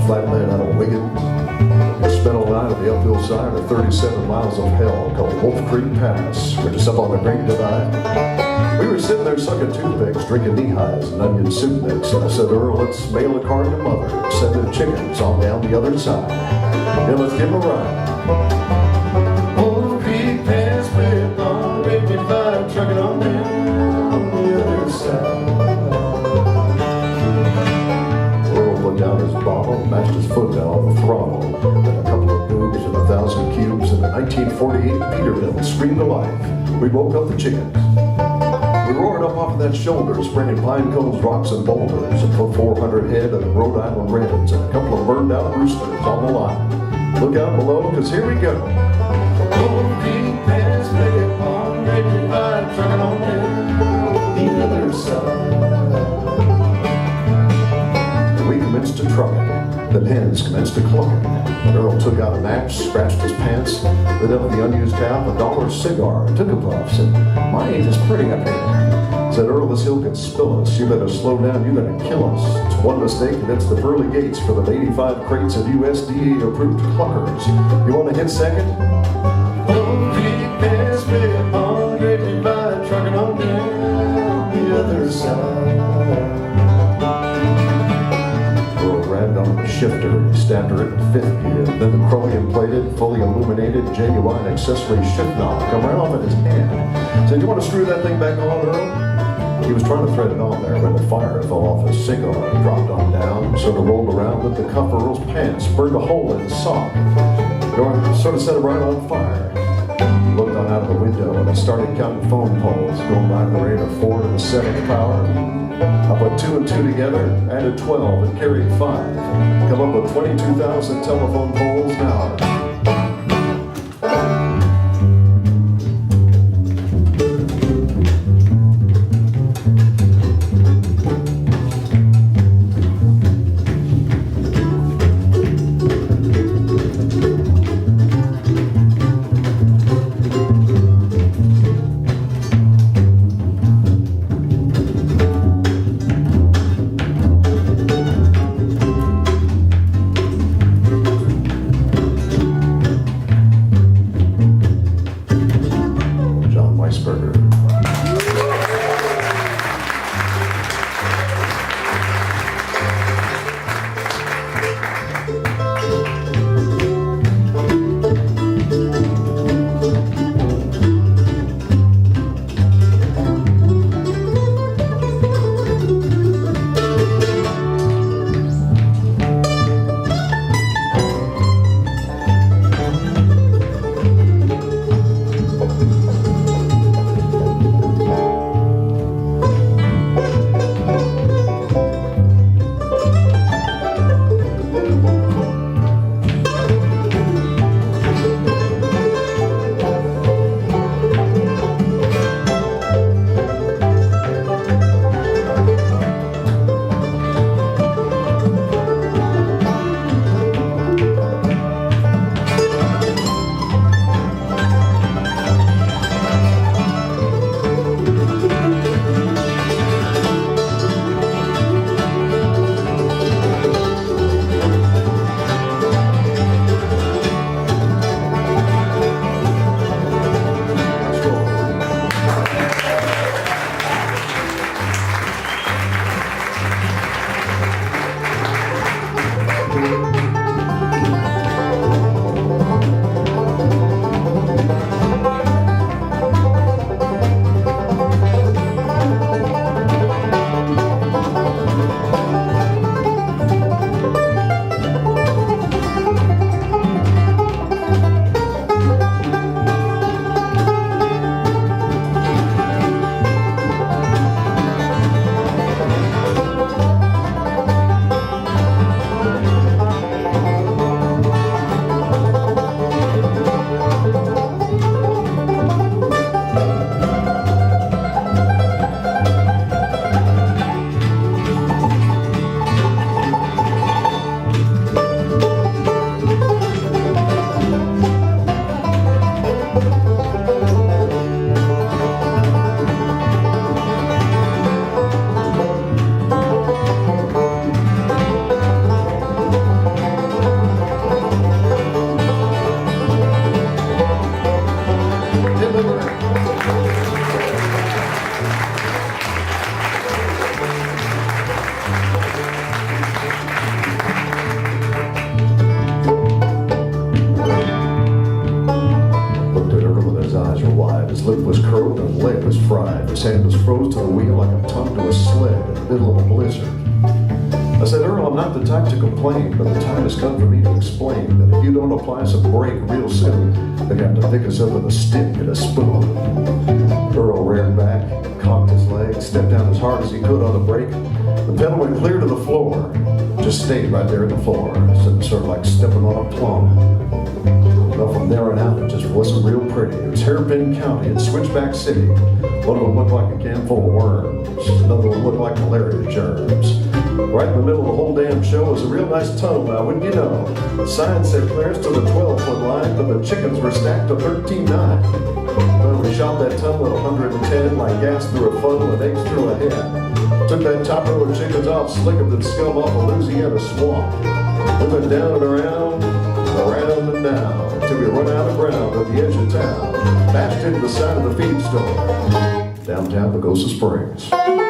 flatland out of Wiggins. We spent all night on the uphill side of 37 miles of hell called Wolf Creek Pass. We're just up on the Great Divide. We were sitting there sucking toothpicks, drinking knee-highs and onion soup mix, and I said, Earl, let's mail a card to Mother, send the chickens on down the other side. Yeah, let's give them a ride. Wolf Creek Pass, way up on the Great Divide, trucking on down the other side. Down his bottle, mashed his foot down on the throttle. Then a couple of boobs and 1,000 cubes, and the 1948 Peterbilt screamed to life. We woke up the chickens. We roared up off of that shoulder, spraying pine cones, rocks, and boulders, and put 400 head of the Rhode Island Reds and a couple of burned out roosters on the line. Look out below, because here we go. Old Creek Pass, play upon Great Divide, trucking on down the other side. We commenced to trucking, the hens commenced to clucking. Earl took out a match, scratched his pants, lit up the unused cap, $1 cigar, took a puff, said, my age is pretty up here. Said, Earl, this hill can spill us. You better slow down, you better kill us. It's one mistake, and it's the pearly gates for the 85 crates of USDA-approved cluckers. You want to hit second? Old Creek Pass, play upon Great Divide, trucking on down the other side. Grabbed on the shifter, he stabbed her in fifth gear. Then the chromium-plated, fully illuminated, genuine accessory shift knob come right off in his hand. Said, you want to screw that thing back on, Earl? He was trying to thread it on there when the fire fell off his cigar and dropped on down. Sort of rolled around, lit the cuff of Earl's pants, burned a hole in his sock. Sort of set it right on fire. He looked on out of the window and he started counting phone poles, going by the rate of 4 to the 7th power. I put 2 and 2 together, added 12, and carried 5. Come up with 22,000 telephone poles an hour. eyes were wide, his lip was curled, and his leg was fried. His hand was froze to the wheel like a tongue to a sled in the middle of a blizzard. I said, Earl, I'm not the type to complain, but the time has come for me to explain that if you don't apply some brake real soon, they're going to have to pick us up with a stick and a spoon. Earl reared back, cocked his leg, stepped down as hard as he could on the brake. The pedal went clear to the floor, just stayed right there on the floor, sort of like stepping on a plum. Well, from there on out, it just wasn't real pretty. It was Hairpin County and Switchback City. One of them looked like a can full of worms. Another one looked like malaria germs. Right in the middle of the whole damn show was a real nice tunnel. Now, wouldn't you know? The sign said clearance to the 12-foot line, but the chickens were stacked to 13.9. Well, we shot that tunnel at 110 like gas through a funnel and eggs through a hen. Took that top row of chickens off slicker than scum off a Louisiana swamp. We went down and around and down, till we run out of ground at the edge of town. Bashed into the side of the feed store, downtown Pagosa Springs.